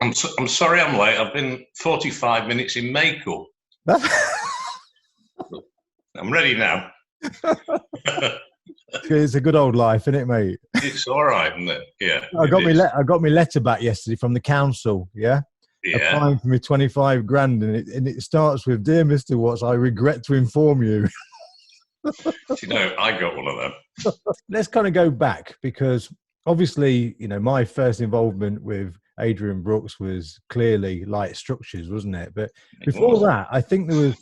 I'm sorry I'm late. I've been 45 minutes in makeup. I'm ready now. It's a good old life, isn't it, mate? It's all right, isn't it? Yeah. I got my letter back yesterday from the council. Yeah. Yeah. Applying for me 25 grand, and it starts with, "Dear Mr. Watts, I regret to inform you." You know, I got one of them. Let's kind of go back, because obviously, you know, my first involvement with Adrian Brooks was clearly Litestructures, wasn't it? But before that, I think there was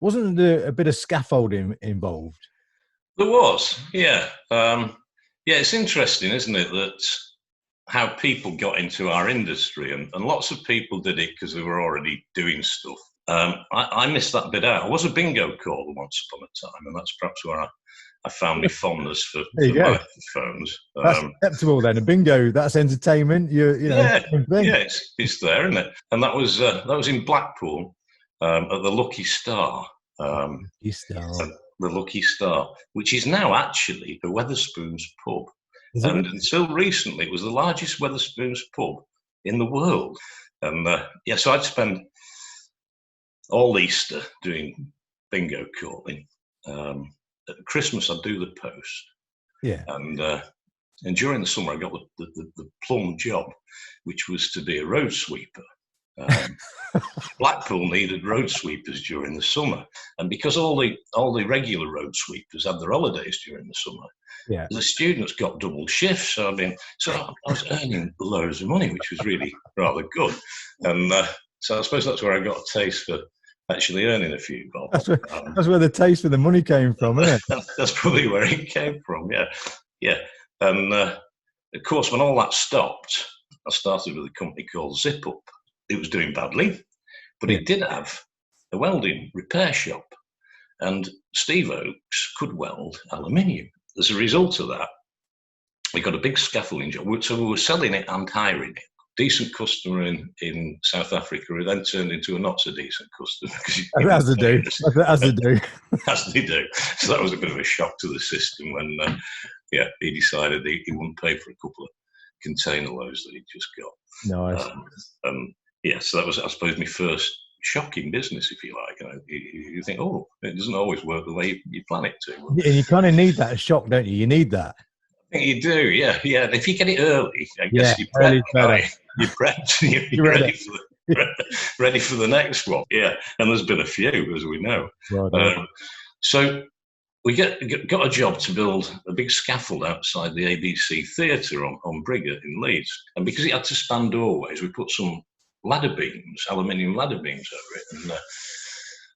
wasn't there a bit of scaffolding involved? There was, yeah. Yeah, it's interesting, isn't it, that how people got into our industry, and lots of people did it because they were already doing stuff. I missed that bit out. I was a bingo caller once upon a time, and that's perhaps where I found my fondness for microphones. That's acceptable then. A bingo, that's entertainment. You know, yeah, it's there, isn't it? And that was in Blackpool at the Lucky Star. The Lucky Star, which is now actually the Wetherspoons pub. And until recently, it was the largest Wetherspoons pub in the world. And so I'd spend all Easter doing bingo calling. At Christmas, I'd do the post. Yeah. And during the summer, I got the plum job, which was to be a road sweeper. Blackpool needed road sweepers during the summer, and because all the regular road sweepers had their holidays during the summer, the students got double shifts. So I was earning loads of money, which was really rather good. And so I suppose that's where I got a taste for actually earning a few bob. That's where the taste for the money came from, isn't it? That's probably where it came from. Yeah. And of course, when all that stopped, I started with a company called Zip Up. It was doing badly, but it did have a welding repair shop, and Steve Oakes could weld aluminium. As a result of that, we got a big scaffolding job. So we were selling it and hiring it. Decent customer in South Africa, who then turned into a not so decent customer. As they do. As they do. So that was a bit of a shock to the system when, he decided he wouldn't pay for a couple of container loads that he'd just got. Nice. So that was, I suppose, my first shocking business, if you like. You know, you think, it doesn't always work the way you plan it to. And you kind of need that shock, don't you? You need that. I think you do, yeah. And if you get it early, I guess you're prepped. You're ready for the next one. Yeah, and there's been a few, as we know. So we got a job to build a big scaffold outside the ABC Theatre on Briggate in Leeds. And because it had to span doorways, we put some ladder beams, aluminium ladder beams over it.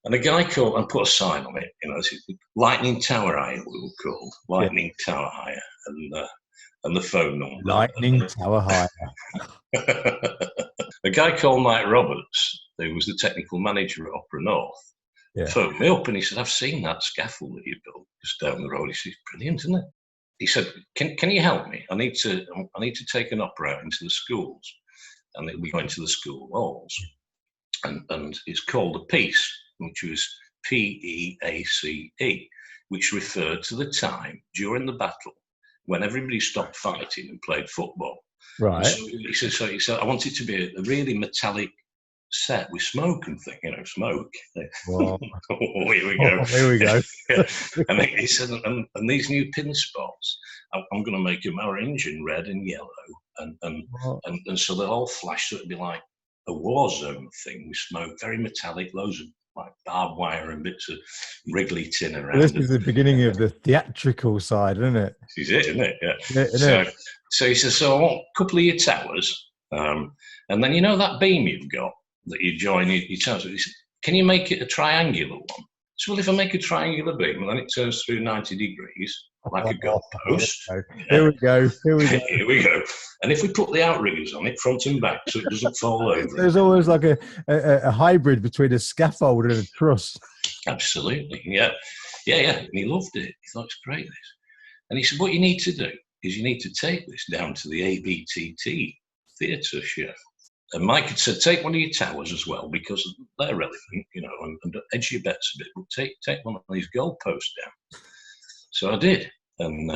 And a guy called, and put a sign on it, Lightning Tower Hire, we were called. Lightning Tower Hire. And the phone number. Lightning Tower Hire. A guy called Mike Roberts, who was the technical manager at Opera North, phoned me up and he said, "I've seen that scaffold that you built just down the road." He said, "Brilliant, isn't it?" He said, "Can you help me? I need to take an opera out into the schools, and it'll be going to the school halls, and it's called a piece, which was PEACE, which referred to the time during the battle when everybody stopped fighting and played football." Right. So he said, "I want it to be a really metallic set with smoke and smoke." Wow. Here we go. Here we go. And he said, and these new pin spots, I'm going to make them orange and red and yellow, and so they'll all flash. So it'll be like a war zone thing with smoke, very metallic, loads of like barbed wire and bits of wriggly tin around. This is the beginning of the theatrical side, isn't it? This is it, isn't it? Yeah. So he says, "So I want a couple of your towers, and then that beam you've got that you join your towers. He said, can you make it a triangular one?" So, well, if I make a triangular beam, and then it turns through 90 degrees, like a goalpost. Here we go. Here we go. And if we put the outriggers on it, front and back, so it doesn't fall over. There's always like a hybrid between a scaffold and a truss. Absolutely, yeah. And he loved it. He thought, "It's great, this." And he said, "What you need to do is you need to take this down to the ABTT theatre chef." And Mike had said, "Take one of your towers as well, because they're relevant, and edge your bets a bit, but take one of these goalposts down." So I did. And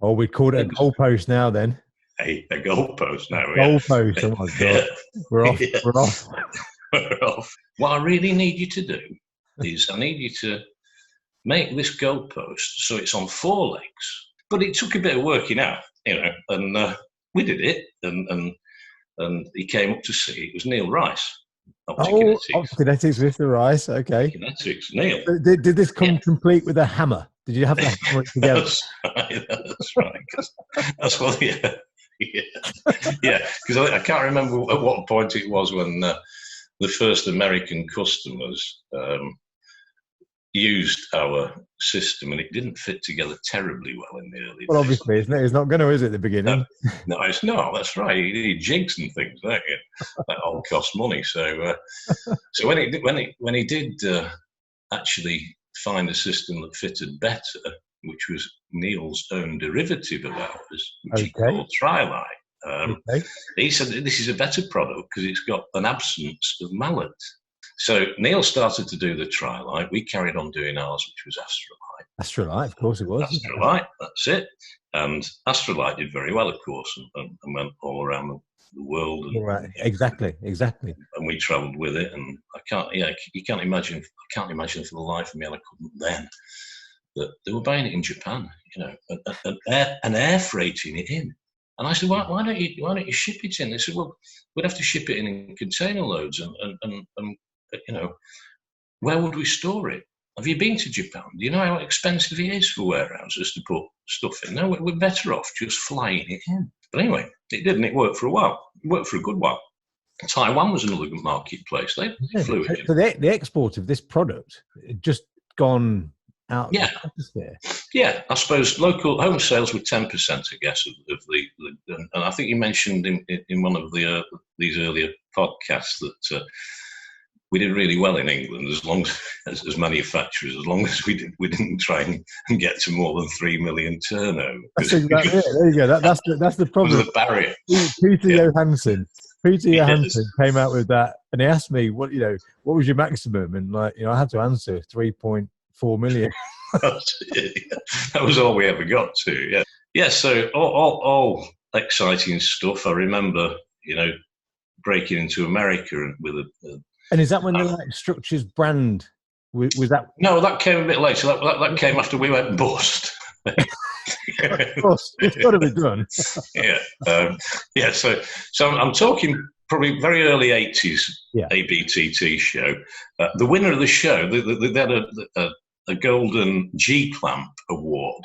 we'd call it a goalpost now then. a goalpost now. Goalpost. Oh my God. We're off. Yeah. We're off. We're off. What I really need you to do is I need you to make this goalpost so it's on 4 legs. But it took a bit of working out, and we did it. And he came up to see. It was Neil Rice. Optikinetics with the Rice. Okay. Optikinetics, Neil. Did this come complete with a hammer? Did you have the hammer together? That's right. That's what. Yeah. Because I can't remember at what point it was when the first American customers used our system, and it didn't fit together terribly well in the early days. Well, obviously, it's not going to, is it, at the beginning? No, it's not. That's right. You need jigs and things, don't you? That all costs money. So when he did actually find a system that fitted better, which was Neil's own derivative of ours, which he called Trilite, he said that this is a better product because it's got an absence of mallet. So Neil started to do the Trilite. We carried on doing ours, which was Astralite. Astralite, of course it was. Astralite, that's it. And Astralite did very well, of course, and went all around the world. And, right. Exactly. And we travelled with it. And I can't imagine for the life of me, and I couldn't then, that they were buying it in Japan, and air freighting it in. And I said, why don't you ship it in? They said, well, we'd have to ship it in container loads, and where would we store it? Have you been to Japan? Do you know how expensive it is for warehouses to put stuff in? No, we're better off just flying it in. But anyway, it didn't. It worked for a while. It worked for a good while. Taiwan was another good marketplace. They flew it in. So the export of this product had just gone out of the atmosphere. Yeah, I suppose local home sales were 10%, I guess, of the and I think you mentioned in one of these earlier podcasts that we did really well in England as long as manufacturers, as long as we didn't try and get to more than 3 million turnover. That's exactly it. There you go. That's the problem. The barrier. Peter Johansson came out with that, and he asked me what was your maximum, and I had to answer 3.4 million. That was all we ever got to. Yeah. So all exciting stuff. I remember, breaking into America with a. And is that when the Litestructures brand was that? No, that came a bit later. That came after we went bust. Of course, it's got to be done. Yeah. So I'm talking probably very early 80s. ABTT show. The winner of the show, they had a golden G-clamp award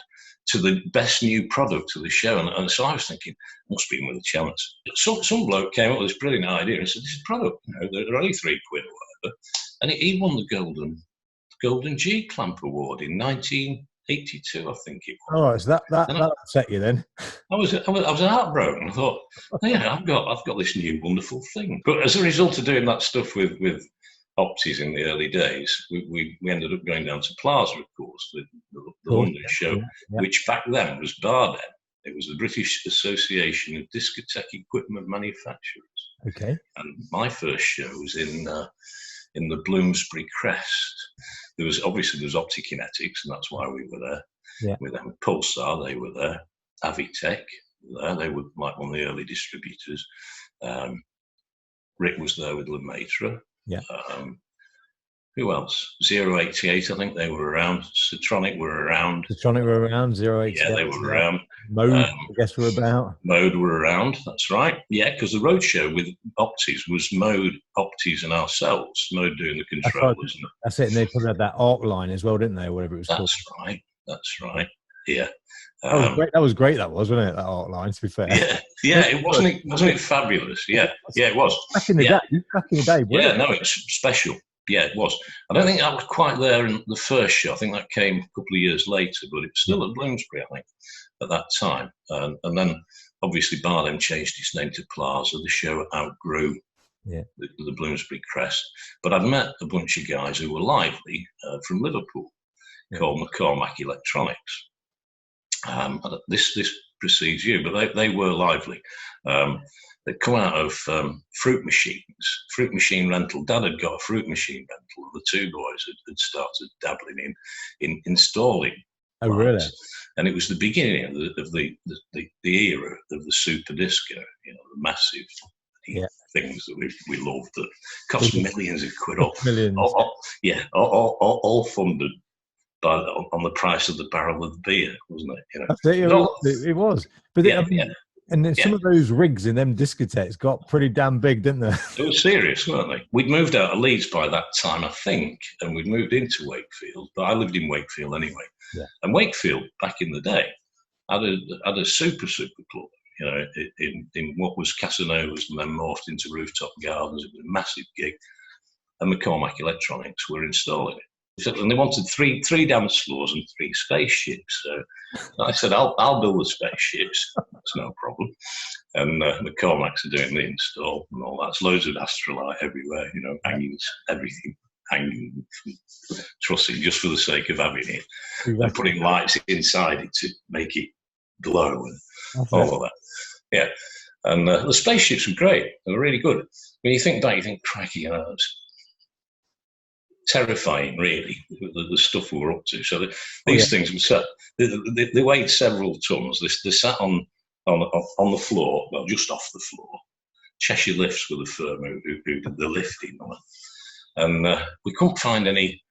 to the best new product of the show, and so I was thinking, must be with a chance. Some bloke came up with this brilliant idea and said, "This product, they're only £3 or whatever," and he won the golden G-clamp award in 1982, I think it was. Oh, so that upset you then? I was heartbroken. I thought, I've got this new wonderful thing. But as a result of doing that stuff with Opties in the early days, we ended up going down to Plaza, of course, the London show, which back then was BARDEM. It was the British Association of Discotheque Equipment Manufacturers. Okay. And my first show was in the Bloomsbury Crest. There was Optikinetics, and that's why we were there. Yeah. With them, Pulsar, they were there. Avitech, they were like one of the early distributors. Rick was there with Lemaitre. Yeah. Who else? 088, I think they were around. Citronic were around. 088. Yeah, they were around. Mode, I guess we're about. Mode were around, that's right. Yeah, because the roadshow with Opties was Mode, Opties and ourselves. Mode doing the controllers. That's it, and they probably had that arc line as well, didn't they, or whatever it was called. That's right. Yeah. That was great, wasn't it, that arc line, to be fair. Yeah, wasn't it fabulous? Yeah, it was. Back in the day, yeah, no, it's special. Yeah, it was. I don't think I was quite there in the first show. I think that came a couple of years later, but it was still at Bloomsbury, I think, at that time. And then, obviously, BARDEM changed its name to Plaza. The show outgrew the Bloomsbury Crest. But I'd met a bunch of guys who were lively from Liverpool, called McCormack Electronics. This precedes you, but they were lively. They'd come out of fruit machine rental. Dad had got a fruit machine rental, and the two boys had started dabbling in installing Oh, really? And it was the beginning of the era of the super disco, the massive things that we loved that cost millions of quid. Millions. All funded on the price of the barrel of beer, wasn't it? That's it. It was. But and some of those rigs in them discotheques got pretty damn big, didn't they? They were serious, weren't they? We'd moved out of Leeds by that time, I think, and we'd moved into Wakefield. But I lived in Wakefield anyway. Yeah. And Wakefield, back in the day, had a super club, in what was Casanovas and then morphed into Rooftop Gardens. It was a massive gig. And McCormack Electronics were installing it. And they wanted three dance floors and 3 spaceships. So I said, I'll build the spaceships. That's no problem. And McCormack's are doing the install and all that. There's loads of Astralite everywhere, hanging, everything hanging, trussing just for the sake of having it. Exactly. And putting lights inside it to make it glow and all of that. Yeah. And the spaceships were great. They were really good. When you think back, you think, crikey, it's terrifying, really, the stuff we were up to. So these things were set. They weighed several tons. They sat on the floor, well, just off the floor. Cheshire Lifts were the firm who did the lifting on it, and we couldn't find any.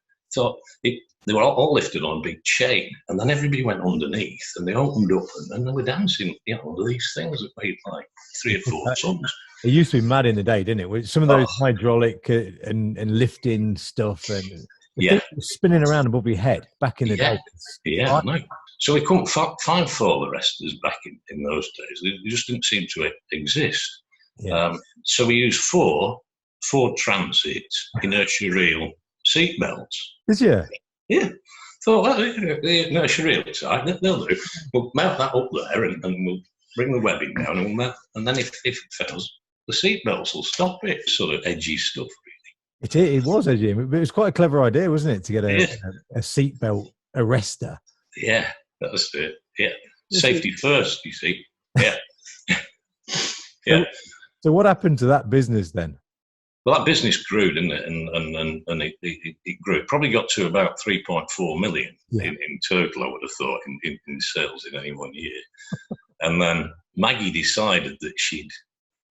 They were all lifted on a big chain, and then everybody went underneath, and they opened up, and they were dancing, under these things that weighed like 3 or 4 tons. It used to be mad in the day, didn't it? With some of those hydraulic and lifting stuff and spinning around above your head back in the day. Yeah, no. So we couldn't find 4 arresters back in those days. They just didn't seem to exist. Yeah. So we used 4 Transit inertia reel seat belts. Did you? Yeah. Thought, well, the inertia reel type, they'll do. We'll mount that up there and we'll bring the webbing down and then if it fails, the seat belts will stop it. Sort of edgy stuff, really. It was edgy, but it was quite a clever idea, wasn't it, to get a seat belt arrestor? Yeah, that's it. Yeah, safety first, you see. Yeah, yeah. So what happened to that business then? Well, that business grew, didn't it? And it grew. It probably got to about 3.4 million in total, I would have thought, in sales in any one year. And then Maggie decided that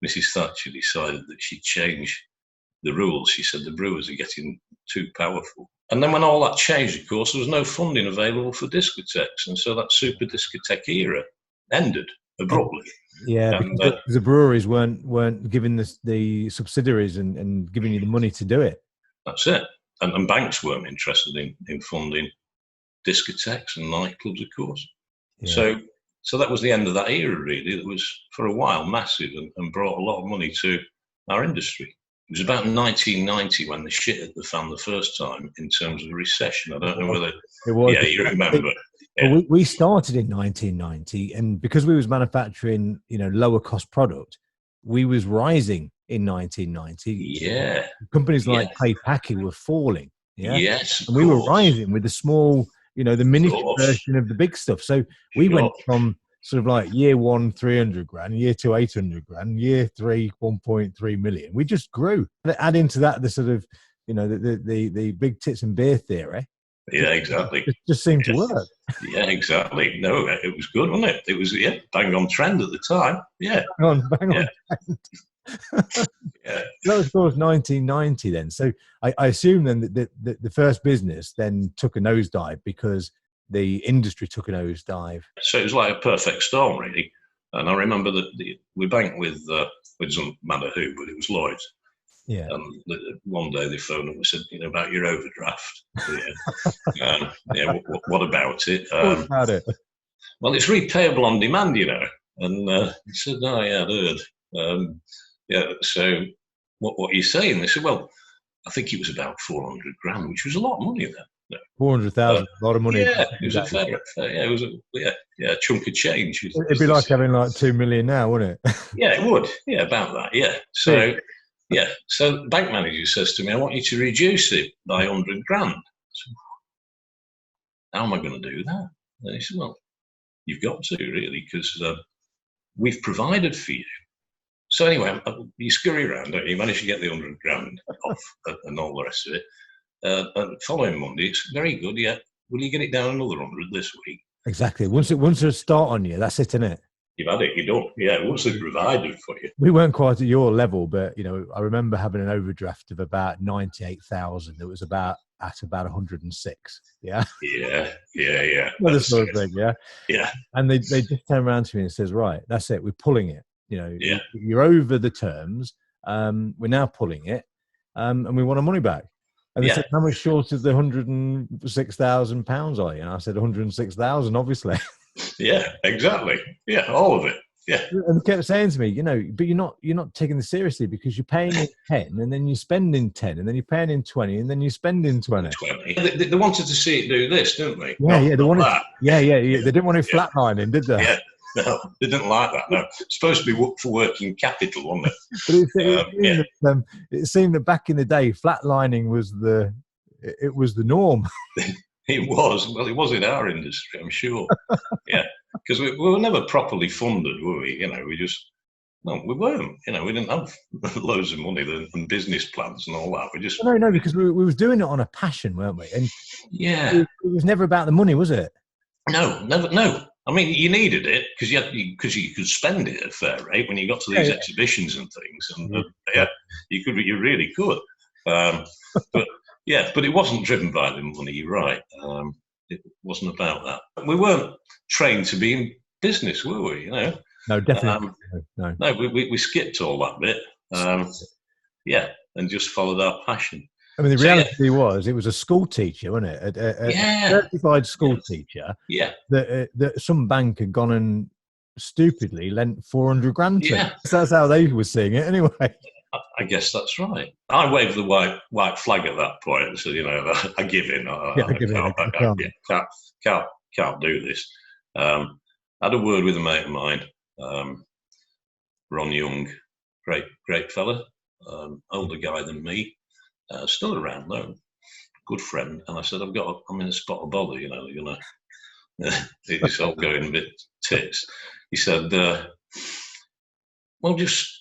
Mrs. Thatcher decided that she'd change the rules. She said the brewers are getting too powerful. And then when all that changed, of course, there was no funding available for discotheques. And so that super discotheque era ended abruptly. Yeah, because the breweries weren't giving the subsidiaries and giving you the money to do it. That's it. And banks weren't interested in funding discotheques and nightclubs, of course. Yeah. So that was the end of that era, really. It was, for a while, massive and brought a lot of money to our industry. It was about 1990 when the shit hit the fan the first time in terms of recession. I don't know whether... It was. Yeah, you remember. Yeah. Well, we started in 1990, and because we was manufacturing, lower cost product, we was rising in 1990. Yeah. Companies like Clay Packy were falling. Yeah. Yes. And we were rising with the small, the miniature version of the big stuff. So we went from sort of like year 1, 300 grand, year 2, 800 grand, year 3, 1.3 million. We just grew. Add into that the sort of, the big tits and beer theory. Yeah, exactly. It just seemed to work. Yeah, exactly. No, it was good, wasn't it? It was, bang on trend at the time. Yeah. Bang on trend. Yeah. That was, of course, 1990 then. So I assume then that the first business then took a nosedive because the industry took a nosedive. So it was like a perfect storm, really. And I remember that we banked with some matter who, but it was Lloyd's. Yeah. One day they phoned up and said, about your overdraft. What about it? What about it? Well, it's repayable on demand, And he said, no, yeah, I'd heard. So what are you saying? They said, well, I think it was about 400 grand, which was a lot of money then. 400,000, a lot of money. Yeah, it was a chunk of change. It'd be like having like 2 million now, wouldn't it? Yeah, it would. Yeah, about that. Yeah. So. Yeah, so the bank manager says to me, I want you to reduce it by 100 grand. So, how am I going to do that? And he said, well, you've got to, really, because we've provided for you. So anyway, you scurry around, don't you? You manage to get the 100 grand off and all the rest of it. And following Monday, it's very good, will you get it down another 100 this week? Exactly. Once it start on you, that's it, isn't it? You've had it, you don't. Yeah, once it's provided for you. We weren't quite at your level, but I remember having an overdraft of about 98,000. It was at about 106. Yeah. Yeah. Another sort of thing. Yeah. Yeah. And they just turn around to me and says, right, that's it. We're pulling it. You're over the terms. We're now pulling it, and we want our money back. And they said, how much short of the £106,000 are you? And I said, 106,000, obviously. Yeah, exactly. Yeah, all of it. Yeah. And they kept saying to me, but you're not taking this seriously, because you're paying in 10 and then you're spending 10 and then you're paying in 20 and then you're spending 20. They wanted to see it do this, didn't they? Yeah, they wanted that. Yeah. They didn't want it flatlining, did they? Yeah. No, they didn't like that. No, it's supposed to be for working capital, wasn't it? But it seemed that back in the day, flatlining was the norm. It was. Well, it was in our industry, I'm sure. Yeah, because we were never properly funded, were we? We weren't. We didn't have loads of money and business plans and all that. We just no, because we was doing it on a passion, weren't we? And yeah, it was never about the money, was it? No, never. No. I mean, you needed it because you could spend it at a fair rate when you got to these exhibitions and things, and you really could. But it wasn't driven by the money. You're right. It wasn't about that. We weren't trained to be in business, were we? No, definitely. No, we skipped all that bit. And just followed our passion. I mean, the reality was, it was a school teacher, wasn't it? A certified school teacher. Yeah. That some bank had gone and stupidly lent 400 grand to. Yeah. So that's how they were seeing it, anyway. I guess that's right. I waved the white flag at that point and said, I give in. I can't do this. I had a word with a mate of mine, Ron Young, great fella, older guy than me. Still around though, good friend. And I said, I'm in a spot of bother, it's all going a bit tits. He said, well, just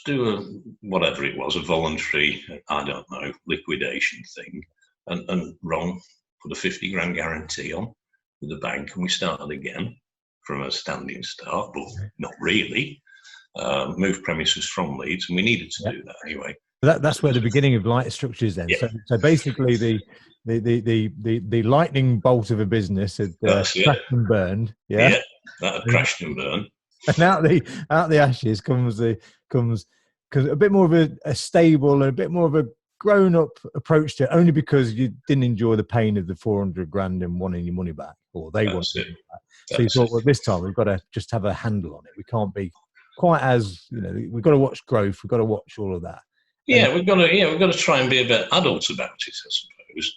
do whatever it was, a voluntary, I don't know, liquidation thing. And Ron put a 50 grand guarantee on with the bank, and we started again from a standing start, but not really. Moved premises from Leeds, and we needed to do that anyway. That's where the beginning of Litestructures then. Yeah. So basically, the lightning bolt of a business had crashed and burned. Yeah, that had crashed and burned. And out the ashes comes a bit more of a stable and a bit more of a grown-up approach to it, only because you didn't enjoy the pain of the 400 grand and wanting your money back, or they wanted it back. So you thought, well, this time we've got to just have a handle on it. We can't be quite as we've got to watch growth. We've got to watch all of that. Yeah, we've got to try and be a bit adult about it, I suppose.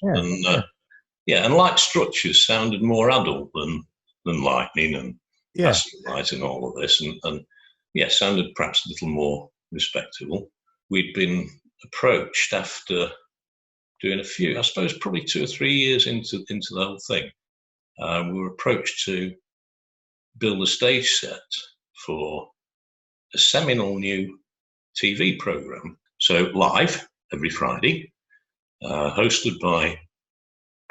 And Litestructures sounded more adult than Lightning and Astralite and all of this, and sounded perhaps a little more respectable. We'd been approached after doing a few, I suppose, probably 2 or 3 years into the whole thing. We were approached to build a stage set for a seminal new TV program. So live every Friday, hosted by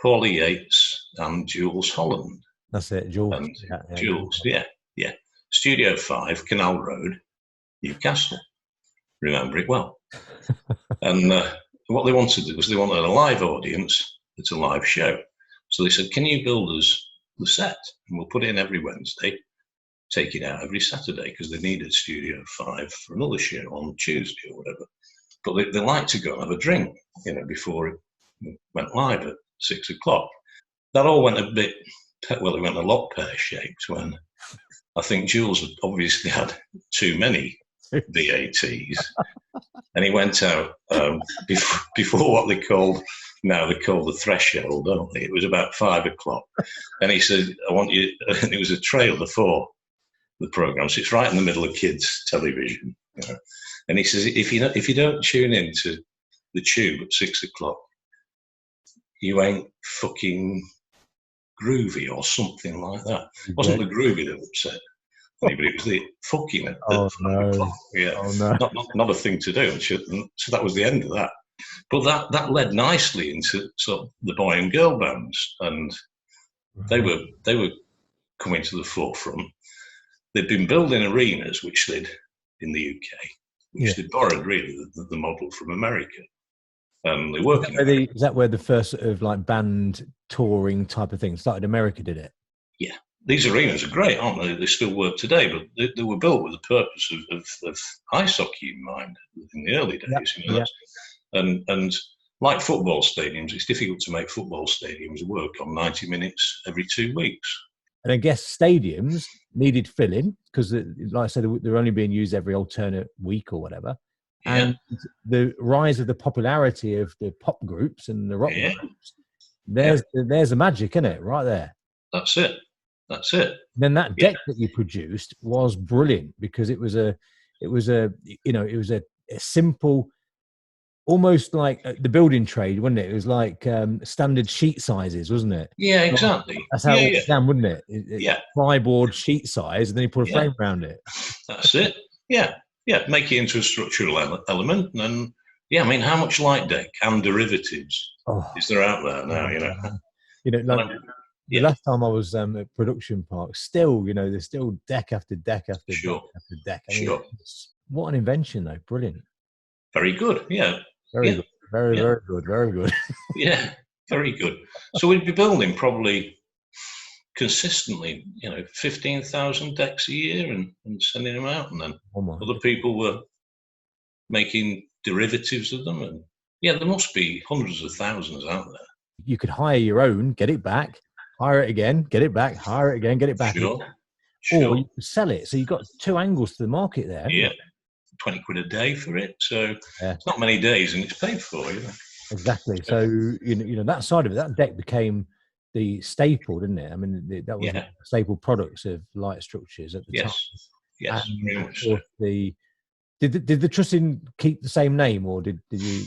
Paulie Yates and Jules Holland. That's it, Jules. Jules, yeah. Studio 5, Canal Road, Newcastle. Remember it well. And what they wanted was they wanted a live audience. It's a live show. So they said, can you build us the set? And we'll put it in every Wednesday, take it out every Saturday, because they needed Studio 5 for another show on Tuesday or whatever. But they like to go and have a drink, before it went live at 6 o'clock. That all went it went a lot pear-shaped when I think Jules had obviously had too many VATs. And he went out before what they call the threshold, don't they? It was about 5 o'clock. And he said, I want you, and it was a trailer for the programme, so it's right in the middle of kids' television. And he says, if you don't tune in to the Tube at 6 o'clock, you ain't fucking groovy or something like that. It wasn't the groovy that upset me, but it was the fucking at 5 o'clock. Yeah, not a thing to do. And so that was the end of that. But that led nicely into sort of the boy and girl bands, and they were coming to the forefront. They'd been building arenas, which they'd in the UK, which they borrowed really the model from America. And they work. Is that where the first sort of like band touring type of thing started? America did it. Yeah, these arenas are great, aren't they? They still work today, but they were built with the purpose of ice hockey in mind in the early days. You know, and like football stadiums, it's difficult to make football stadiums work on 90 minutes every 2 weeks. And I guess stadiums needed filling because, like I said, they're only being used every alternate week or whatever. And the rise of the popularity of the pop groups and the rock groups, there's the magic, isn't it? Right there. That's it. Then that deck that you produced was brilliant because it was a simple, almost like the building trade, wasn't it? It was like standard sheet sizes, wasn't it? Yeah, exactly. That's how it began, wouldn't it? Plyboard sheet size, and then you put a frame around it. That's it. Yeah, make it into a structural element. And I mean, how much light deck and derivatives is there out there now? The last time I was at Production Park, still, there's still deck after deck after deck after deck. I mean, what an invention, though! Brilliant. Very good. Yeah. Very good. Very good. Very good. Yeah, very good. So we'd be building probably consistently, 15,000 decks a year and sending them out, and then other people were making derivatives of them, and there must be hundreds of thousands out there. You could hire your own, get it back, hire it again, get it back, hire it again, get it back. Sure. Or you could sell it. So you've got two angles to the market there. Yeah, 20 quid a day for it. So it's not many days, and it's paid for. Exactly. So that side of it, that deck became the staple, didn't it? I mean, that was the staple products of Litestructures at the time. Yes, very much so. Did the trussing keep the same name, or did you?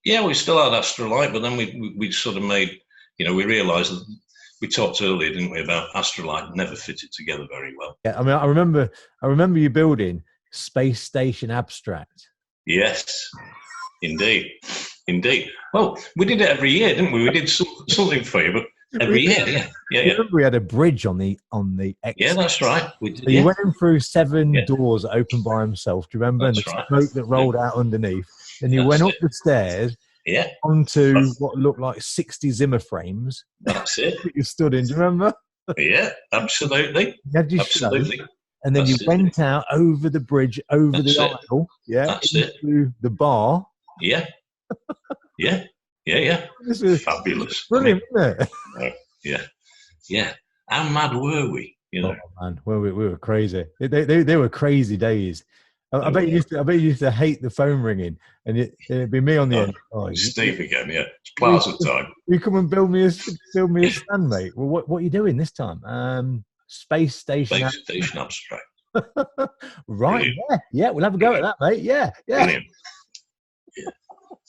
Yeah, we still had Astralite, but then we sort of made, we realised that we talked earlier, didn't we, about Astralite never fitted together very well. Yeah, I mean, I remember you building Space Station Abstract. Yes, indeed. Well, we did it every year, didn't we? We did something for you, but every year, yeah. Remember we had a bridge on the exit. Yeah, that's right. We did, so you went in through 7 doors that opened by himself. Do you remember? That's and the smoke that rolled out underneath. And you went up the stairs Yeah. Onto what looked like 60 Zimmer frames. That's it. That you stood in. Do you remember? Yeah, absolutely. You had your absolutely. show, and then you went out over the bridge, over the aisle. Yeah. That's into the bar. Yeah. Yeah. Yeah, yeah. This was fabulous. Brilliant, wasn't it? Yeah. Yeah. How mad were we? You know? Oh, man. Well, we were crazy. They were crazy days. I bet you used to hate the phone ringing, and it'd be me on the end. Oh, Steve again, yeah. It's plaza time. You come and build me a stand, mate. Well, what are you doing this time? Space Station Abstract. Right, yeah. We'll have a go at that, mate. Yeah. Brilliant.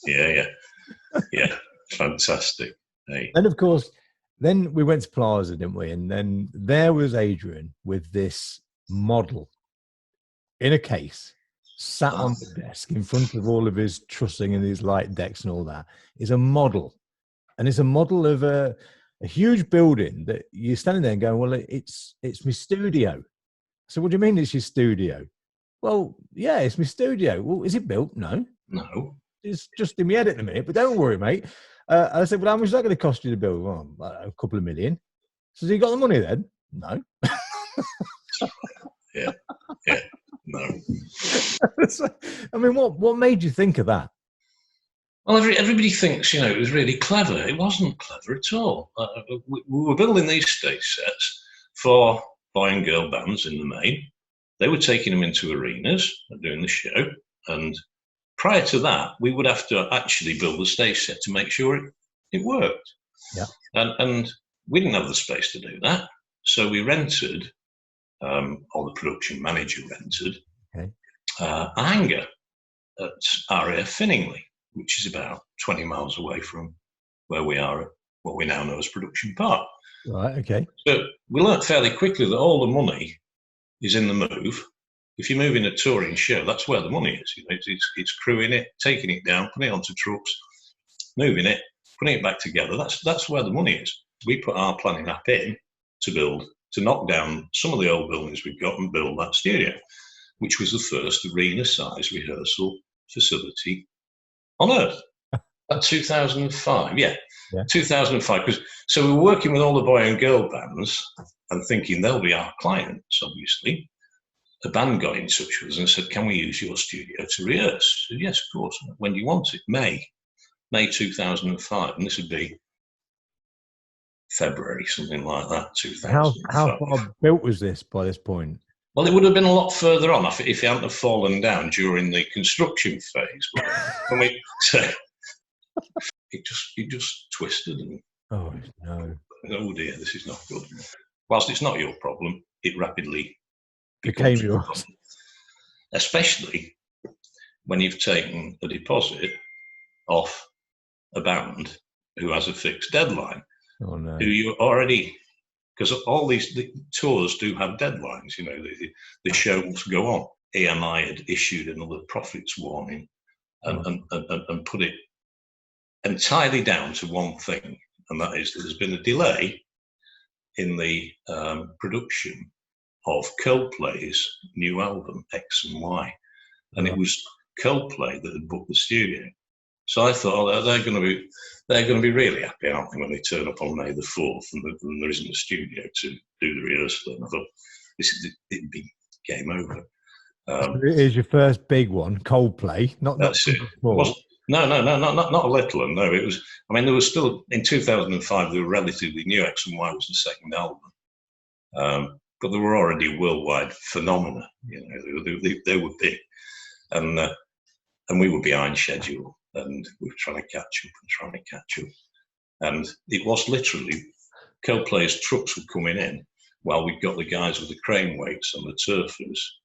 Yeah. Fantastic. Hey. And of course, then we went to Plaza, didn't we? And then there was Adrian with this model in a case, sat on the desk in front of all of his trussing and his light decks and all that. Is a model. And it's a model of a huge building that you're standing there and going, well, it's my studio. So what do you mean it's your studio? Well, yeah, it's my studio. Well, is it built? No. It's just in my head at the minute, but don't worry, mate. I said, well, how much is that going to cost you to build? Well, a couple of million. So you got the money then? No. Yeah. No. I mean, what made you think of that? Well, everybody thinks, it was really clever. It wasn't clever at all. We were building these stage sets for boy and girl bands in the main. They were taking them into arenas and doing the show. And prior to that, we would have to actually build the stage set to make sure it worked. Yeah. And we didn't have the space to do that. So we rented, or the production manager rented, a hangar at RAF Finningley, which is about 20 miles away from where we are at what we now know as Production Park. Right, okay. So we learnt fairly quickly that all the money is in the move if you're moving a touring show, that's where the money is. You know, it's crewing it, taking it down, putting it onto trucks, moving it, putting it back together. That's where the money is. We put our planning app in to knock down some of the old buildings we've got and build that studio, which was the first arena-size rehearsal facility on Earth. At 2005, yeah. 2005. So we were working with all the boy and girl bands and thinking they'll be our clients, obviously. The band got in touch with us and said, can we use your studio to rehearse? I said, yes, of course. When do you want it? May 2005. And this would be February, something like that, 2005. How far built was this by this point? Well, it would have been a lot further on if it hadn't have fallen down during the construction phase. But it just twisted. And, oh, no. Oh, dear, this is not good. Whilst it's not your problem, it rapidly became yours. Especially when you've taken a deposit off a band who has a fixed deadline. Oh, no. Who you already, because all the tours do have deadlines, you know, the show must go on. EMI had issued another profits warning and put it entirely down to one thing, and that is that there's been a delay in the production of Coldplay's new album, X and Y. And it was Coldplay that had booked the studio. So I thought, oh, they're going to be really happy, aren't they, when they turn up on May the 4th and there isn't a studio to do the rehearsal. And I thought, it'd be game over. It is your first big one, Coldplay. That's it. No, not a little one. No, it was. I mean, there was still in 2005. They were relatively new. X and Y was the second album, but they were already a worldwide phenomena. You know, they were big, and we were behind schedule. And we were trying to catch up. And it was literally Coldplay's trucks were coming in while we'd got the guys with the crane weights and the turfers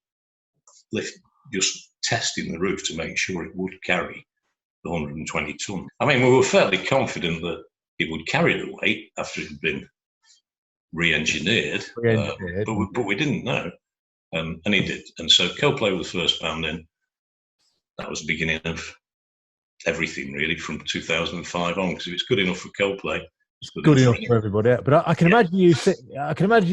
just testing the roof to make sure it would carry the 120 ton. I mean, we were fairly confident that it would carry the weight after it had been re-engineered. But we didn't know. And it did. And so Coldplay was the first band in. That was the beginning of everything really from 2005 on, because if it's good enough for Coldplay, it's good enough for everybody else. But I can imagine you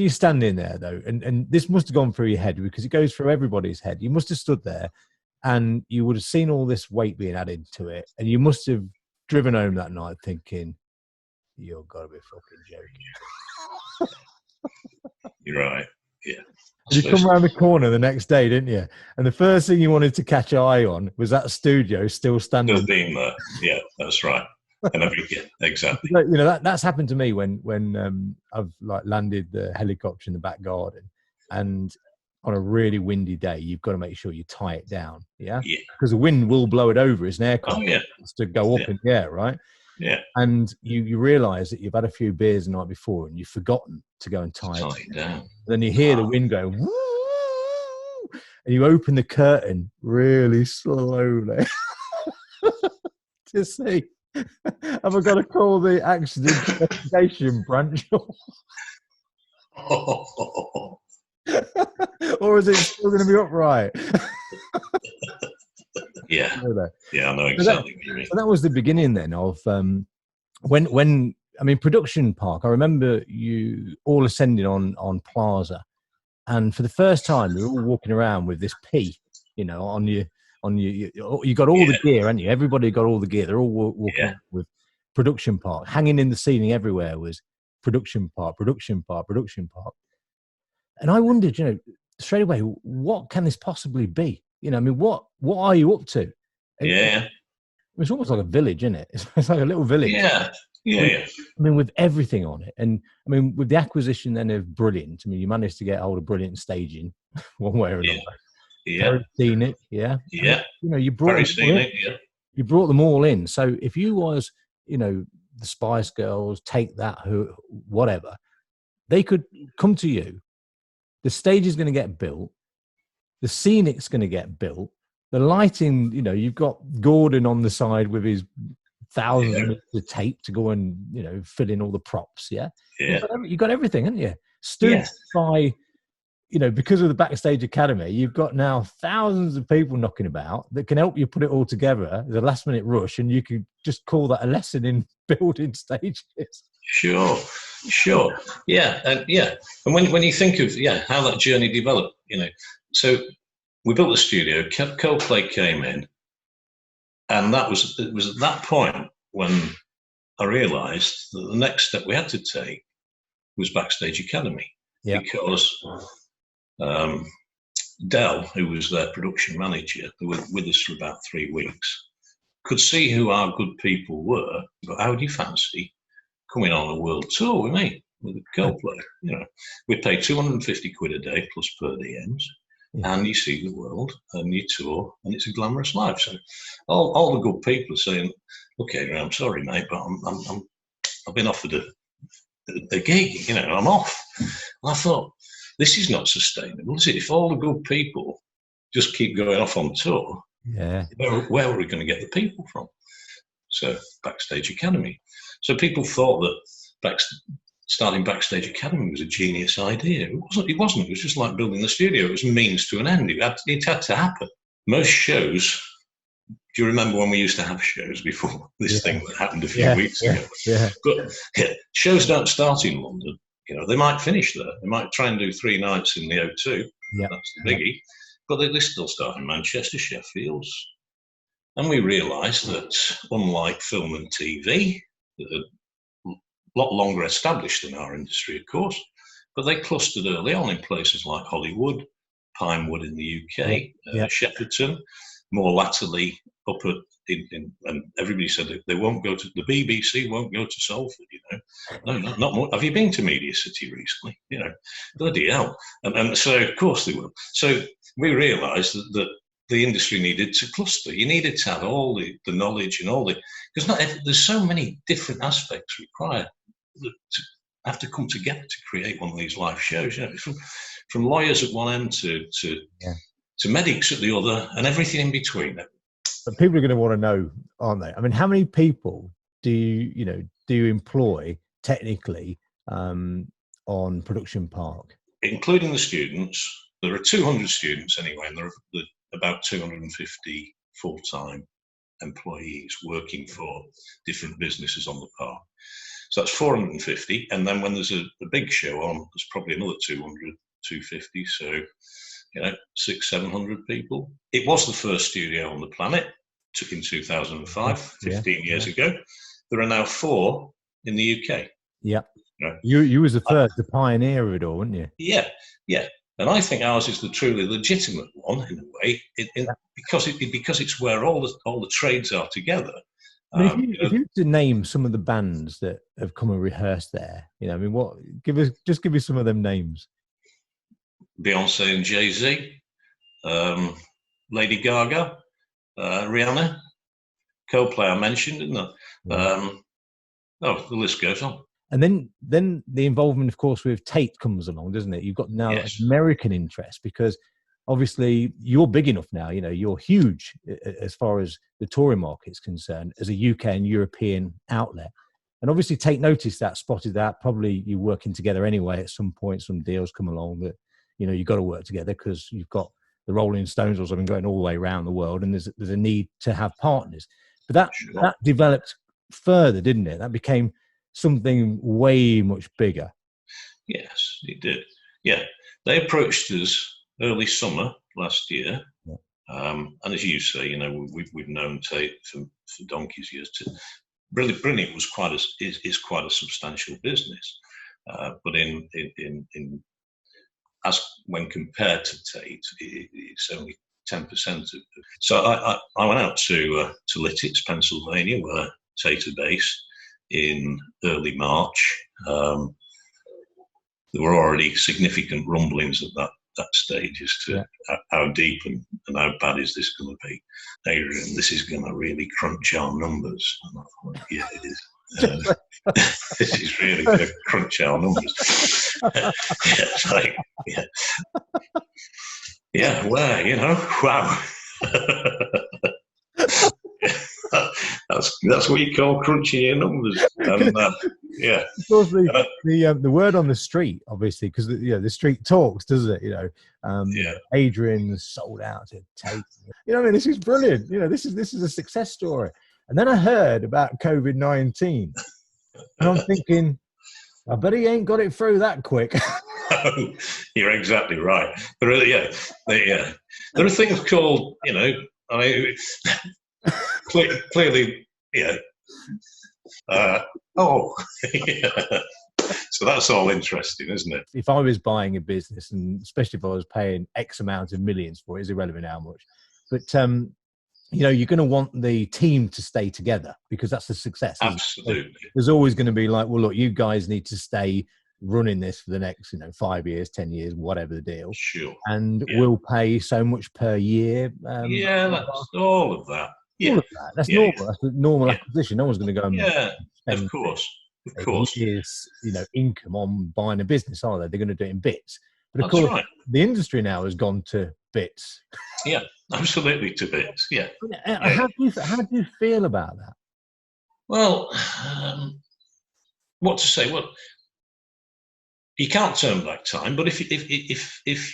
standing there though, and this must have gone through your head, because it goes through everybody's head. You must have stood there and you would have seen all this weight being added to it, and you must have driven home that night thinking, you've got to be fucking joking. You're right. Yeah. You come around the corner the next day, didn't you? And the first thing you wanted to catch your eye on was that studio still standing. Still being there. Yeah, that's right. And exactly. You know, that's happened to me when I've like landed the helicopter in the back garden, and on a really windy day, you've got to make sure you tie it down. Yeah. Because the wind will blow it over. It's an aircraft. It's to go up in the air, right? Yeah. And you realise that you've had a few beers the night before and you've forgotten to go and tie it down. Then you hear the wind going, woo, and you open the curtain really slowly to see, have I got to call the accident investigation branch? Or is it still going to be upright? Yeah, I know exactly what you mean. So that was the beginning then of when I mean, production park. I remember you all ascending on Plaza, and for the first time, we were all walking around with this P, you know, on you got all the gear, haven't you? Everybody got all the gear. They're all walking with production park. Hanging in the ceiling everywhere was production park. And I wondered, you know, straight away, what can this possibly be? You know, I mean, what are you up to? It's almost like a village, isn't it? It's like a little village. Yeah. I mean, with everything on it. And I mean, with the acquisition then of Brilliant, I mean, you managed to get hold of Brilliant staging one way or another. Very scenic, You know, you brought You brought them all in. So if you was, you know, the Spice Girls, Take That, whatever, they could come to you. The stage is going to get built. The scenic's going to get built. The lighting, you know, you've got Gordon on the side with his thousands of meters of tape to go and, you know, fill in all the props. Yeah. You've got everything, haven't you? Stood by because of the Backstage Academy, you've got now thousands of people knocking about that can help you put it all together as a last minute rush, and you could just call that a lesson in building stages. Sure. Yeah. And when you think of, how that journey developed, so we built the studio, Coldplay came in, and it was at that point when I realized that the next step we had to take was Backstage Academy. Yeah. Because Dell, who was their production manager, who were with us for about 3 weeks, could see who our good people were. But how would you fancy coming on a world tour with me, with a Coldplay? We pay 250 quid a day plus per diems, and you see the world and you tour, and it's a glamorous life. So all the good people are saying, "Look, Adrian, I'm sorry, mate, but I've been offered a gig. I'm off." And I thought, this is not sustainable, is it? If all the good people just keep going off on tour, where are we going to get the people from? So Backstage Academy. So people thought that starting Backstage Academy was a genius idea. It wasn't. It was just like building the studio. It was a means to an end. It had to happen. Most shows. Do you remember when we used to have shows before this thing that happened a few weeks ago? Yeah. But shows don't start in London. They might finish there. They might try and do 3 nights in the O2. Yeah. That's the biggie. But they still start in Manchester, Sheffield. And we realised that, unlike film and TV, a lot longer established in our industry, of course, but they clustered early on in places like Hollywood, Pinewood in the UK, Shepperton, more latterly up and everybody said they won't go to the BBC, won't go to Salford. No, not more. Have you been to Media City recently? Bloody hell. And so of course they will. So we realised that the industry needed to cluster. You needed to have all the knowledge and because there's so many different aspects required to have to come together to create one of these live shows. From lawyers at one end to medics at the other, and everything in between. But people are going to want to know, aren't they? I mean, how many people do you employ technically on Production Park? Including the students, there are 200 students anyway, and there are about 250 full-time employees working for different businesses on the park. So that's 450, and then when there's a big show on, there's probably another 200, 250. So 600-700 people. It was the first studio on the planet. Took in 2005, 15 years ago. There are now 4 in the UK. Yeah. You was the first, the pioneer of it all, weren't you? Yeah. And I think ours is the truly legitimate one in a way, because it's where all the trades are together. I mean, if you to name some of the bands that have come and rehearsed there, give us some of them names. Beyonce and Jay-Z, Lady Gaga, Rihanna, Coldplay I mentioned, didn't I? The list goes on. And then the involvement, of course, with Tate comes along, doesn't it? You've got now American interest, because obviously you're big enough now, you're huge as far as the touring market is concerned, as a UK and European outlet. And obviously Tate noticed that, spotted that, probably you working together anyway at some point, some deals come along that, you've got to work together because you've got the Rolling Stones or something going all the way around the world, and there's a need to have partners. But that developed further, didn't it? That became something way much bigger. Yes, it did. Yeah, they approached us early summer last year, and as you say, we've known Tate for donkey's years. Brilliant was is quite a substantial business, but in as when compared to Tate, it's only 10% of it. So I went out to Litestructures, Pennsylvania, where Tate are based, in early March. There were already significant rumblings at that stage as to how deep and how bad is this going to be. Adrian, this is going to really crunch our numbers. And I thought, yeah, it is. This is really going to crunch our numbers. Wow. That's what you call crunching your numbers. And Yeah. Because the word on the street, obviously, because the street talks, doesn't it? Adrian's sold out to take. I mean, this is brilliant. This is a success story. And then I heard about COVID-19, and I'm thinking, I bet he ain't got it through that quick. You're exactly right. There are things called, clearly, yeah. So that's all interesting, isn't it? If I was buying a business, and especially if I was paying X amount of millions for it, it's irrelevant how much. But you're going to want the team to stay together, because that's the success. Absolutely. There's always going to be like, well, look, you guys need to stay running this for the next 5 years, 10 years, whatever the deal. Sure. And we'll pay so much per year. That's all of that. Yeah. All of that. That's normal. That's the normal acquisition. No one's going to go and spend of course. years, income on buying a business, are they? They're going to do it in bits. But of course, the industry now has gone to bits. Yeah, absolutely to bits. Yeah. How do you feel about that? Well, what to say? Well, you can't turn back time, but if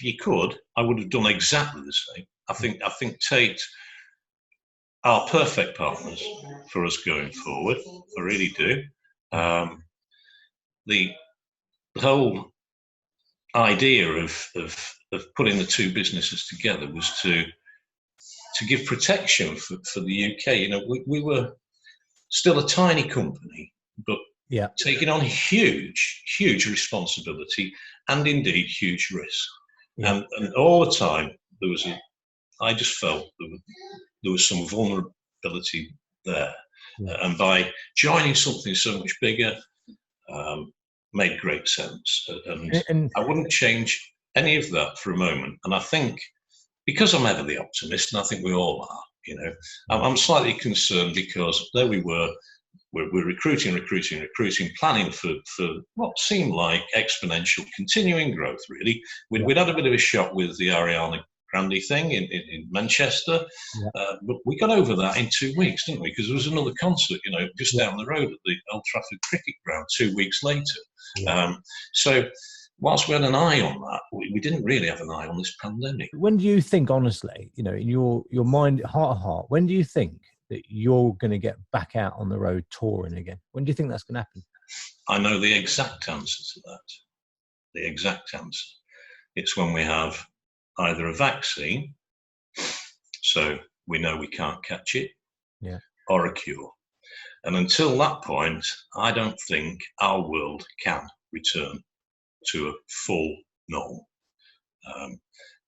you could, I would have done exactly the same. I think Tate are perfect partners for us going forward. I really do. The whole idea of putting the two businesses together was to give protection for the UK. We were still a tiny company, but taking on huge responsibility and indeed huge risk. And all the time I just felt there was some vulnerability there. And by joining something so much bigger, made great sense. And I wouldn't change any of that for a moment. And I think, because I'm ever the optimist, and I think we all are, I'm slightly concerned because there we were, we're recruiting, planning for what seemed like exponential continuing growth, really. We'd had a bit of a shock with the Ariana Grande thing in Manchester, but we got over that in 2 weeks, didn't we? Because there was another concert, just down the road at the Old Trafford Cricket Ground 2 weeks later. So whilst we had an eye on that, we didn't really have an eye on this pandemic. When do you think, honestly, in your mind, heart of heart, when do you think that you're going to get back out on the road touring again? When do you think that's going to happen? I know the exact answer to that. The exact answer. It's when we have either a vaccine, so we know we can't catch it, or a cure. And until that point, I don't think our world can return to a full norm.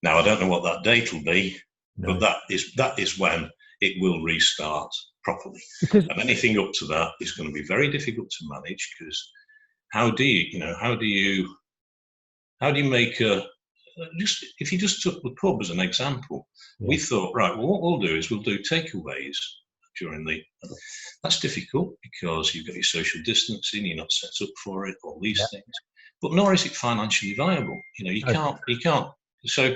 Now, I don't know what that date will be, but that is when it will restart properly. And anything up to that is going to be very difficult to manage, because how do you make if you just took the pub as an example, we thought, right, well, what we'll do is we'll do takeaways during that's difficult because you've got your social distancing, you're not set up for it, all these things. But nor is it financially viable. You can't. So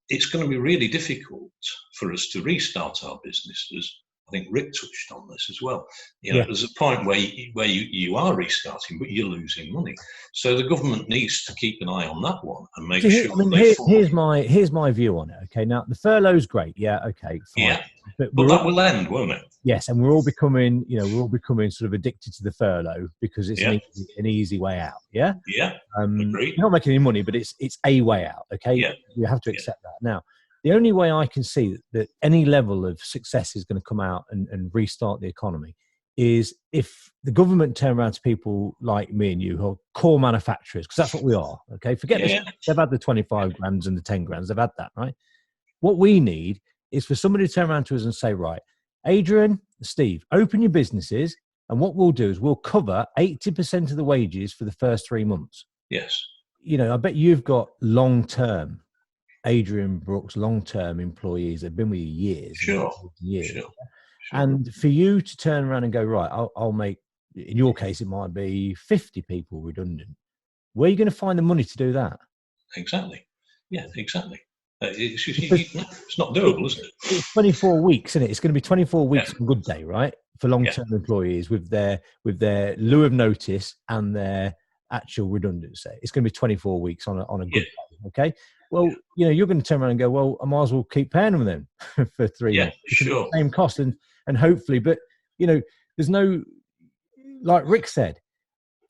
it's going to be really difficult for us to restart our businesses. I think Rick touched on this as well. There's a point where you are restarting, but you're losing money. So the government needs to keep an eye on that one and make sure. Here's my view on it. Okay, now the furlough's great. Yeah, okay, fine. Yeah, but that will end, won't it? Yes, and we're all becoming sort of addicted to the furlough because it's an easy way out. Yeah. Yeah. Agreed. You're not making any money, but it's a way out. Okay. Yeah. You have to accept that now. The only way I can see that any level of success is going to come out and restart the economy is if the government turn around to people like me and you who are core manufacturers, because that's what we are. Okay, forget this. They've had the 25 grands and the 10 grands. They've had that, right? What we need is for somebody to turn around to us and say, right, Adrian, Steve, open your businesses, and what we'll do is we'll cover 80% of the wages for the first 3 months. Yes. I bet you've got long-term Adrian Brooks, long-term employees. They've been with you years. Sure. And for you to turn around and go, right, I'll make, in your case, it might be 50 people redundant. Where are you going to find the money to do that? Exactly. Yeah, exactly. It's not doable, is it? It's 24 weeks, isn't it? It's going to be 24 weeks on good day, right? For long-term employees with their lieu of notice and their actual redundancy. It's going to be 24 weeks on a good day, okay? Well, you're going to turn around and go, well, I might as well keep paying them then for 3 months. Sure. Same cost and hopefully, but, there's no, like Rick said,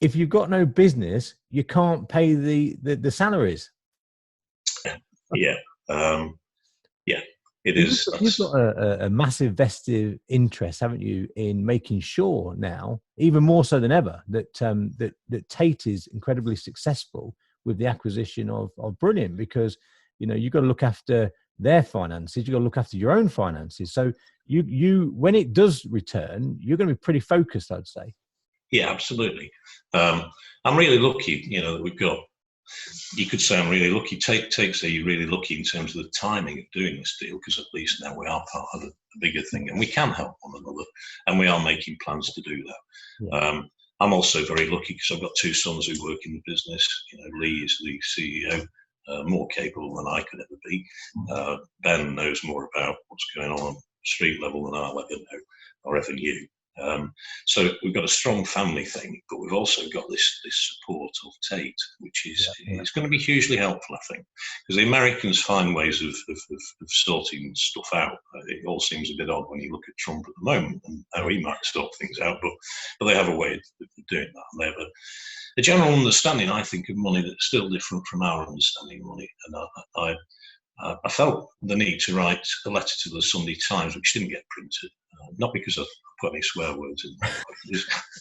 if you've got no business, you can't pay the salaries. It is. You've got a massive vested interest, haven't you, in making sure now, even more so than ever, that Tate is incredibly successful with the acquisition of Brilliant, because you've got to look after their finances, you've got to look after your own finances. So you when it does return, you're going to be pretty focused, I'd say. Yeah, absolutely. I'm really lucky, that we've got. You could say I'm really lucky. Take say you're really lucky in terms of the timing of doing this deal, because at least now we are part of a bigger thing and we can help one another, and we are making plans to do that. Yeah. I'm also very lucky because I've got two sons who work in the business. Lee is the CEO, more capable than I could ever be. Ben knows more about what's going on street level than I'll ever know, or ever knew. So we've got a strong family thing, but we've also got this support of Tate, which is it's going to be hugely helpful, I think, because the Americans find ways of sorting stuff out. It all seems a bit odd when you look at Trump at the moment and how he might sort things out, but they have a way of doing that, and they have a general understanding, I think, of money that's still different from our understanding of money. And I felt the need to write a letter to the Sunday Times, which didn't get printed, not because I put any swear words in there,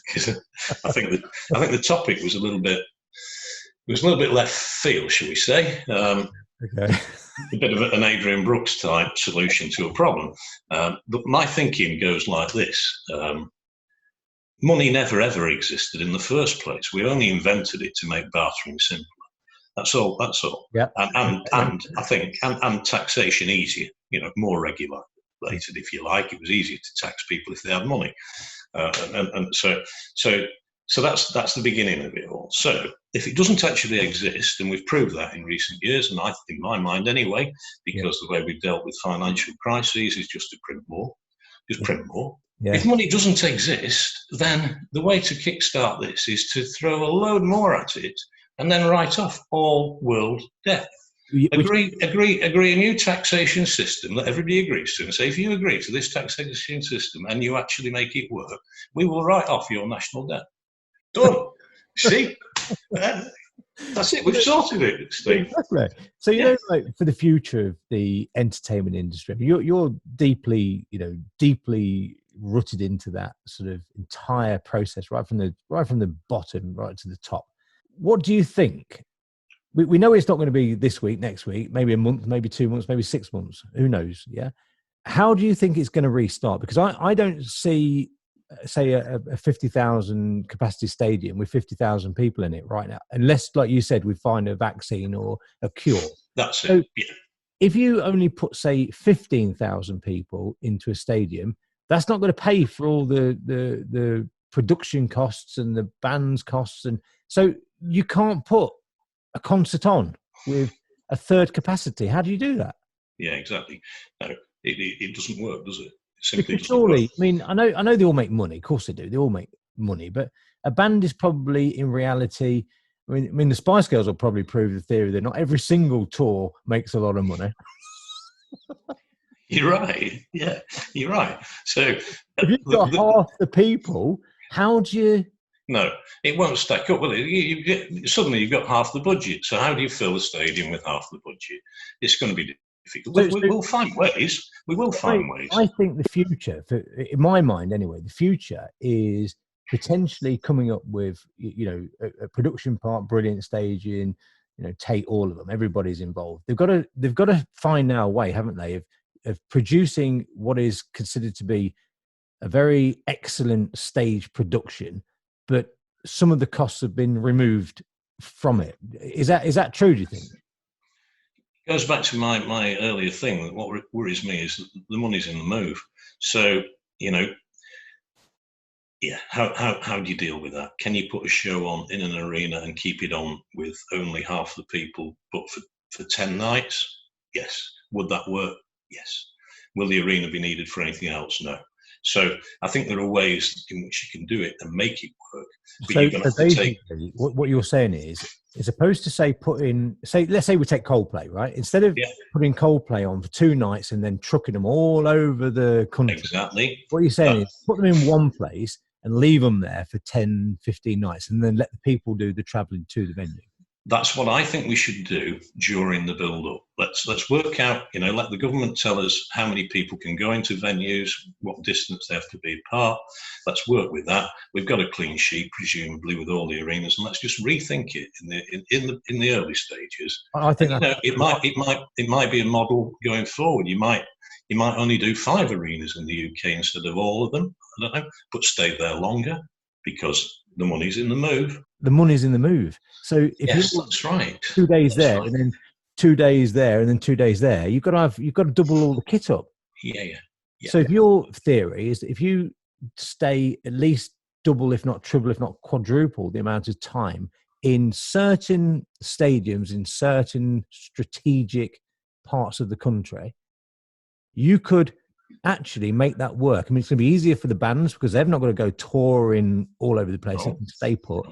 because I think the topic was a little bit left field, shall we say? A bit of an Adrian Brooks type solution to a problem. But my thinking goes like this: money never ever existed in the first place. We only invented it to make bartering simpler. That's all. Yeah. And I think and taxation easier, more regulated, if you like. It was easier to tax people if they had money, and so that's the beginning of it all. So if it doesn't actually exist, and we've proved that in recent years, and I think, in my mind anyway, because the way we've dealt with financial crises is just to print more, print more. Yeah. If money doesn't exist, then the way to kickstart this is to throw a load more at it, and then write off all world debt. Agree a new taxation system that everybody agrees to, and say, if you agree to this taxation system and you actually make it work, we will write off your national debt. Done. See? That's it. We've sorted it, Steve. Exactly. So, like, for the future of the entertainment industry, you're deeply rooted into that sort of entire process, right from the bottom right to the top. What do you think? We know it's not going to be this week, next week, maybe a month, maybe 2 months, maybe 6 months. Who knows? Yeah. How do you think it's going to restart? Because I don't see, say, a 50,000 capacity stadium with 50,000 people in it right now, unless, like you said, we find a vaccine or a cure. That's it. Yeah. If you only put, say, 15,000 people into a stadium, that's not going to pay for all the production costs and the band's costs, and so you can't put a concert on with a third capacity. How do you do that? Yeah, exactly. No, it doesn't work, does it? Because surely, I mean, I know they all make money. Of course they do. They all make money, but a band is probably, in reality, I mean, the Spice Girls will probably prove the theory that not every single tour makes a lot of money. You're right. Yeah, you're right. So if you've got half the people, how do you? No, it won't stack up, will it? Suddenly you've got half the budget. So how do you fill a stadium with half the budget? It's going to be difficult. We'll find ways. We will find ways. I think the future, in my mind anyway, the future is potentially coming up with, a production part, brilliant staging, Tate, all of them. Everybody's involved. They've got to find now a way, haven't they, of producing what is considered to be a very excellent stage production, but some of the costs have been removed from it. Is that true, do you think? It goes back to my earlier thing. What worries me is that the money's in the move. So, how do you deal with that? Can you put a show on in an arena and keep it on with only half the people, but for 10 nights? Yes. Would that work? Yes. Will the arena be needed for anything else? No. So I think there are ways in which you can do it and make it work. But so, you're going to have to take. What you're saying is, as opposed to let's say we take Coldplay, right? Instead of putting Coldplay on for 2 nights and then trucking them all over the country. Exactly. What you're saying is put them in one place and leave them there for 10, 15 nights and then let the people do the traveling to the venue. That's what I think we should do during the build-up. Let's work out, let the government tell us how many people can go into venues, what distance they have to be apart. Let's work with that. We've got a clean sheet, presumably, with all the arenas, and let's just rethink it in the early stages. I think it might be a model going forward. You might only do 5 arenas in the UK instead of all of them. I don't know, but stay there longer because the money's in the move. The money's in the move. So if that's right. 2 days there and then 2 days there and then 2 days there, you've got to double all the kit up. Yeah. So if your theory is that if you stay at least double, if not triple, if not quadruple the amount of time in certain stadiums, in certain strategic parts of the country, you could actually make that work. I mean, it's going to be easier for the bands because they've not got to go touring all over the place. They can stay put.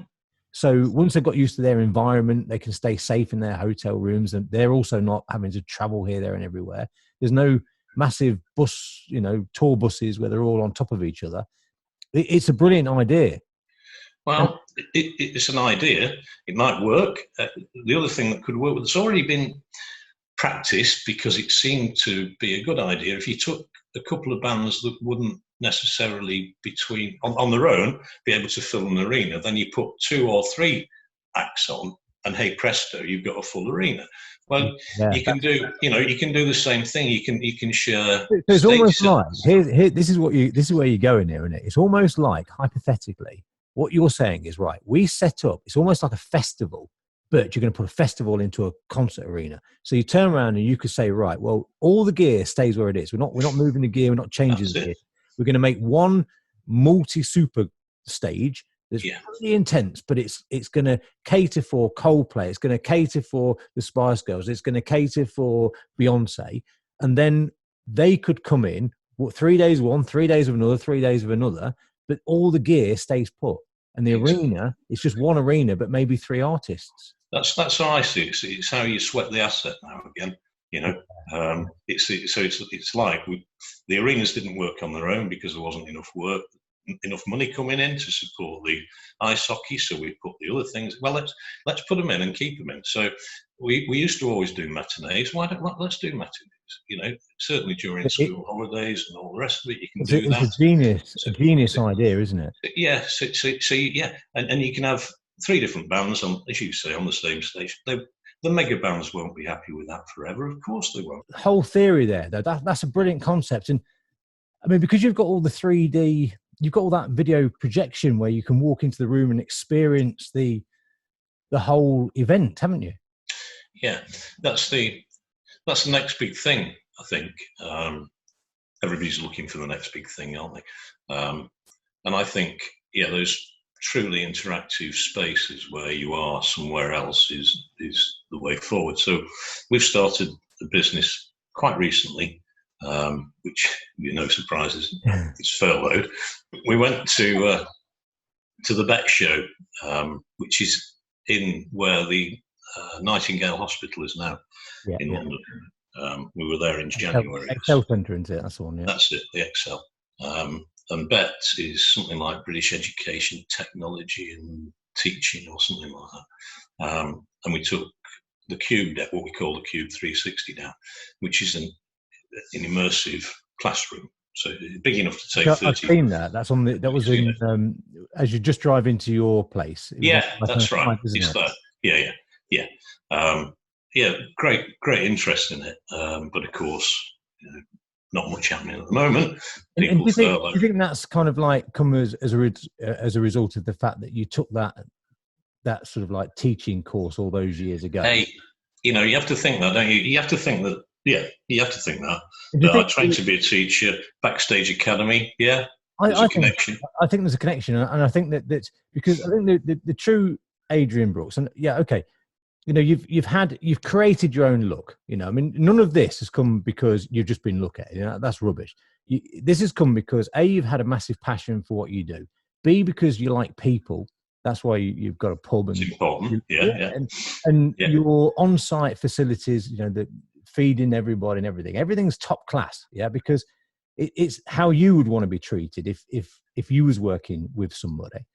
So once they've got used to their environment, they can stay safe in their hotel rooms, and they're also not having to travel here, there, and everywhere. There's no massive bus, tour buses where they're all on top of each other. It's a brilliant idea. Well, it's an idea. It might work. The other thing that could work, it's already been practiced because it seemed to be a good idea. If you took a couple of bands that wouldn't necessarily on their own be able to fill an arena, then you put 2 or 3 acts on, and hey presto, you've got a full arena. Well, you can do the same thing. You can share. It's almost like this is where you're going here, isn't it? It's almost like, hypothetically, what you're saying is right. We set up. It's almost like a festival, but you're going to put a festival into a concert arena. So you turn around and you could say, right, well, all the gear stays where it is. We're not moving the gear. We're not changing the gear. We're going to make one multi-super stage that's really intense, but it's going to cater for Coldplay. It's going to cater for the Spice Girls. It's going to cater for Beyonce. And then they could come in, 3 days one, 3 days of another, 3 days of another, but all the gear stays put. And the arena, it's just one arena, but maybe 3 artists. That's how I see it. It's how you sweat the asset now again. It's like the arenas didn't work on their own because there wasn't enough money coming in to support the ice hockey. So we put the other things. Well, let's put them in and keep them in. So we used to always do matinees. Let's do matinees? Certainly during school holidays and all the rest of it, you can do that. It's a genius idea, isn't it? Yeah. And you can have 3 different bands on, as you say, on the same stage. The mega bands won't be happy with that forever. Of course they won't. The whole theory there, though, that's a brilliant concept. And I mean, because you've got all the 3D, you've got all that video projection where you can walk into the room and experience the whole event, haven't you? Yeah, that's the next big thing, I think. Everybody's looking for the next big thing, aren't they? And I think, those truly interactive spaces where you are somewhere else is the way forward. So we've started a business quite recently, which, no surprises, it's furloughed. We went to the Bet Show, which is in where the Nightingale Hospital is now in London. We were there in January. Excel Centre, isn't it? That's the one, yeah. That's it, the Excel. And BET is something like British Education, Technology and Teaching or something like that. And we took the Cube deck, what we call the Cube 360 down, which is an immersive classroom. So big enough to take 30. I've seen that. That was in, as you just drive into your place. That's right. It's that. Yeah. Great interest in it. But of course, not much happening at the moment. Do you think that's kind of like come as a result of the fact that you took that sort of like teaching course all those years ago? Hey, you have to think that, don't you? You have to think that. Yeah, you have to think that. I trained to be a teacher, Backstage Academy. Yeah, I think there's a connection, and I think that's because I think the true Adrian Brooks, and you know, you've created your own look. You know, I mean, none of this has come because you've just been looking at it. You know, that's rubbish. This has come because A, you've had a massive passion for what you do. B, because you like people. That's why you've got a pub. And it's important. Yeah. And your on-site facilities, you know, the feeding everybody and everything. Everything's top class. Yeah, because it's how you would want to be treated if you was working with somebody.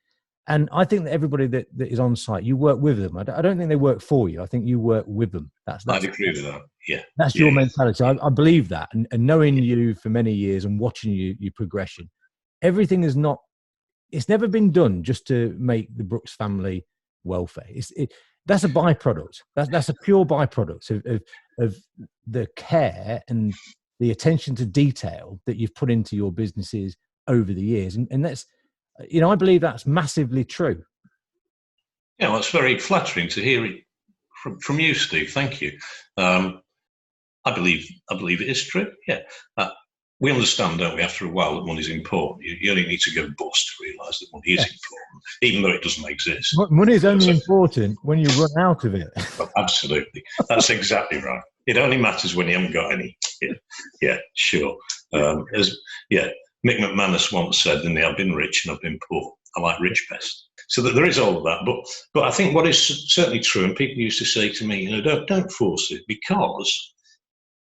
And I think that everybody that is on site, you work with them. I don't think they work for you. I think you work with them. I'd agree with that. Yeah. That's your mentality. I believe that. And knowing you for many years and watching your progression, everything is not, it's never been done just to make the Brooks family welfare. That's a byproduct. That's a pure byproduct of the care and the attention to detail that you've put into your businesses over the years. And that's, you know, I believe that's massively true. Yeah, well, it's very flattering to hear it from you, Steve. Thank you. I believe it is true. Yeah. We understand, don't we, after a while, that money's important. You only need to go bust to realise that money is important, even though it doesn't exist. Money is only important when you run out of it. Absolutely. That's exactly right. It only matters when you haven't got any. Yeah, sure. Mick McManus once said, I've been rich and I've been poor. I like rich best. So that there is all of that. But I think what is certainly true, and people used to say to me, you know, don't force it, because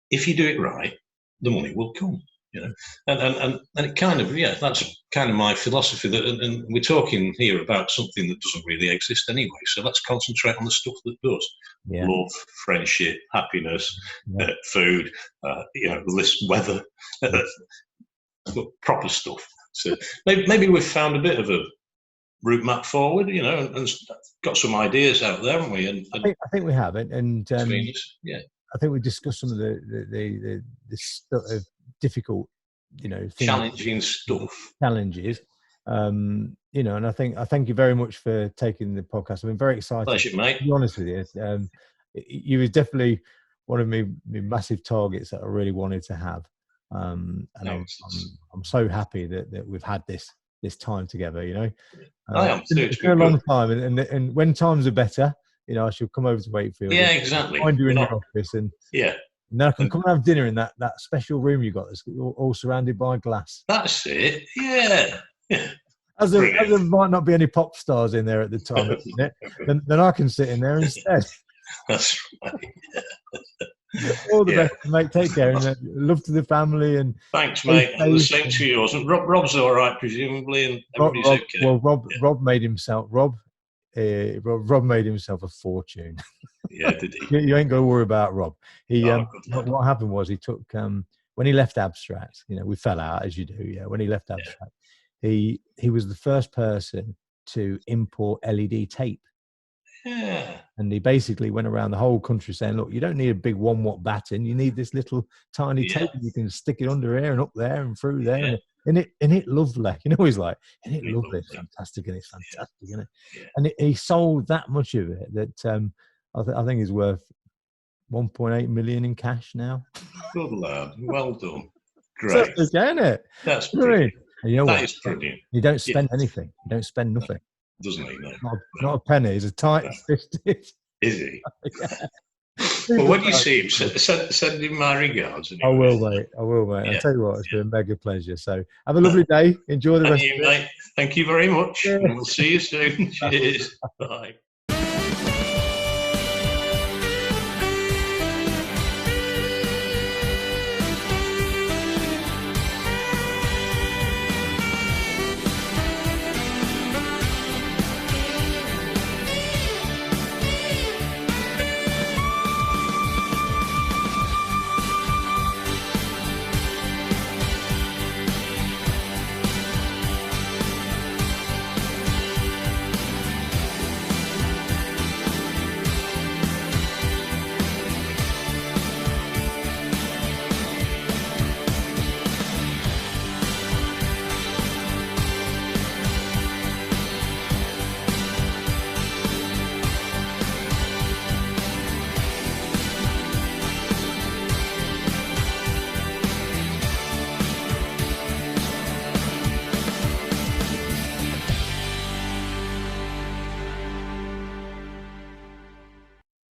if you do it right, the money will come. You know, and it kind of, that's kind of my philosophy. That, and we're talking here about something that doesn't really exist anyway. So let's concentrate on the stuff that does: love, friendship, happiness, food. You know, the list, weather, proper stuff. So maybe we've found a bit of a route map forward. You know, and got some ideas out there, haven't we? And I think we have it. And I think we discussed some of the sort of difficult, you know, challenging stuff. Challenges. You know, and I thank you very much for taking the podcast. I've been very excited. Pleasure, mate. To be honest with you, you was definitely one of my massive targets that I really wanted to have. And I'm so happy that we've had this time together. You know, I am too. It's been a long time, and when times are better, you know, I shall come over to Wakefield. Yeah, exactly. Find you in your office, and now I can come and have dinner in that special room you got that's all surrounded by glass. That's it. Yeah. As there might not be any pop stars in there at the time, then I can sit in there instead. That's right. All the best, mate. Take care, and love to the family. And thanks, mate. And the same to yours. And Rob's all right, presumably, and everybody's okay. Well, Rob made himself. Rob made himself a fortune. Yeah, did he? You ain't got to worry about Rob. What happened was he took when he left Abstract. You know, we fell out, as you do. Yeah, when he left Abstract, he was the first person to import LED tape. Yeah. And he basically went around the whole country saying, look, you don't need a big 1-watt batten. You need this little tiny tape. You can stick it under here and up there and through there. Yeah. And it lovely. You know, he's like, and it lovely. It's fantastic. And it's fantastic, isn't it? Yeah. And he sold that much of it that I think is worth 1.8 million in cash now. Good lad. Well done. Great. That's okay, isn't it? That's brilliant. And you know that is brilliant. You don't spend anything. You don't spend nothing. Doesn't he? No. Not a penny. He's a tight-fisted. Is he? Well, when you see him, send him my regards. Anyway. I will, mate. Yeah. I'll tell you what, it's been a mega pleasure. So have a lovely day. Enjoy the rest of it. Mate. Thank you very much. Yeah. And we'll see you soon. Cheers. Bye.